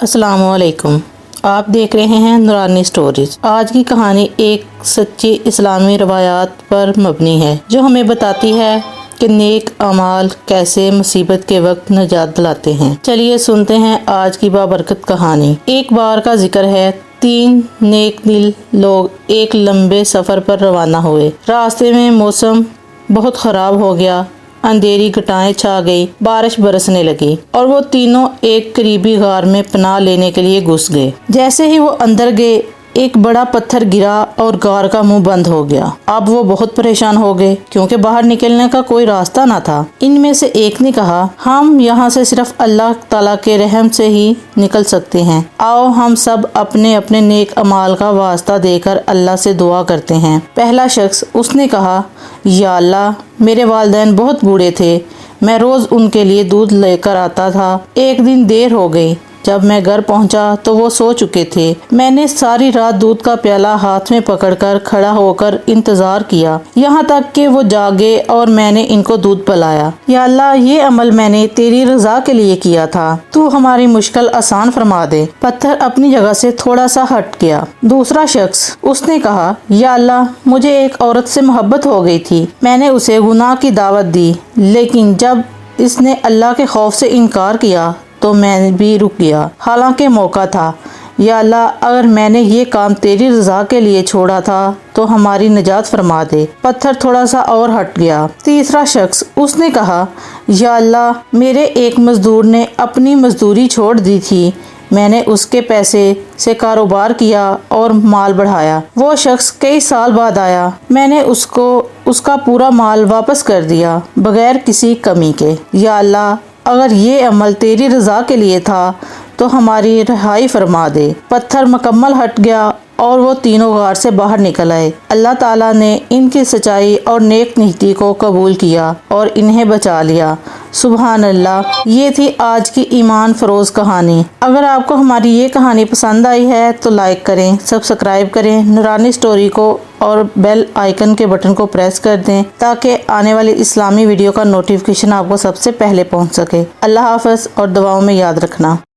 السلام علیکم، آپ دیکھ رہے ہیں نورانی سٹوریز۔ آج کی کہانی ایک سچی اسلامی روایات پر مبنی ہے جو ہمیں بتاتی ہے کہ نیک اعمال کیسے مصیبت کے وقت نجات دلاتے ہیں۔ چلیے سنتے ہیں آج کی بابرکت کہانی۔ ایک بار کا ذکر ہے، 3 نیک دل لوگ ایک لمبے سفر پر روانہ ہوئے۔ راستے میں موسم بہت خراب ہو گیا، اندھیری گھٹائیں چھا گئی، بارش برسنے لگی اور وہ تینوں ایک قریبی غار میں پناہ لینے کے لیے گھس گئے۔ جیسے ہی وہ اندر گئے، ایک بڑا پتھر گرا اور غار کا منہ بند ہو گیا۔ اب وہ بہت پریشان ہو گئے کیونکہ باہر نکلنے کا کوئی راستہ نہ تھا۔ ان میں سے ایک نے کہا، ہم یہاں سے صرف اللہ تعالیٰ کے رحم سے ہی نکل سکتے ہیں۔ آؤ ہم سب اپنے اپنے نیک اعمال کا واسطہ دے کر اللہ سے دعا کرتے ہیں۔ پہلا شخص، اس نے کہا، یا اللہ، میرے والدین بہت بوڑھے تھے، میں روز ان کے لیے دودھ لے کر آتا تھا۔ ایک دن دیر ہو گئی، جب میں گھر پہنچا تو وہ سو چکے تھے۔ میں نے ساری رات دودھ کا پیالہ ہاتھ میں پکڑ کر کھڑا ہو کر انتظار کیا، یہاں تک کہ وہ جاگے اور میں نے ان کو دودھ پلایا۔ یا اللہ، یہ عمل میں نے تیری رضا کے لیے کیا تھا، تو ہماری مشکل آسان فرما دے۔ پتھر اپنی جگہ سے تھوڑا سا ہٹ گیا۔ دوسرا شخص، اس نے کہا، یا اللہ، مجھے ایک عورت سے محبت ہو گئی تھی، میں نے اسے گناہ کی دعوت دی، لیکن جب اس نے اللہ کے خوف سے انکار کیا تو میں بھی رک گیا، حالانکہ موقع تھا۔ یا اللہ، اگر میں نے یہ کام تیری رضا کے لیے چھوڑا تھا تو ہماری نجات فرما دے۔ پتھر تھوڑا سا اور ہٹ گیا۔ تیسرا شخص، اس نے کہا، یا اللہ، میرے ایک مزدور نے اپنی مزدوری چھوڑ دی تھی، میں نے اس کے پیسے سے کاروبار کیا اور مال بڑھایا۔ وہ شخص کئی سال بعد آیا، میں نے اس کو اس کا پورا مال واپس کر دیا بغیر کسی کمی کے۔ یا اللہ، اگر یہ عمل تیری رضا کے لیے تھا تو ہماری رہائی فرما دے۔ پتھر مکمل ہٹ گیا اور وہ تینوں غار سے باہر نکل آئے۔ اللہ تعالیٰ نے ان کی سچائی اور نیک نیتی کو قبول کیا اور انہیں بچا لیا۔ سبحان اللہ۔ یہ تھی آج کی ایمان فروز کہانی۔ اگر آپ کو ہماری یہ کہانی پسند آئی ہے تو لائک کریں، سبسکرائب کریں نورانی سٹوری کو اور بیل آئیکن کے بٹن کو پریس کر دیں تاکہ آنے والی اسلامی ویڈیو کا نوٹیفیکیشن آپ کو سب سے پہلے پہنچ سکے۔ اللہ حافظ اور دعاؤں میں یاد رکھنا۔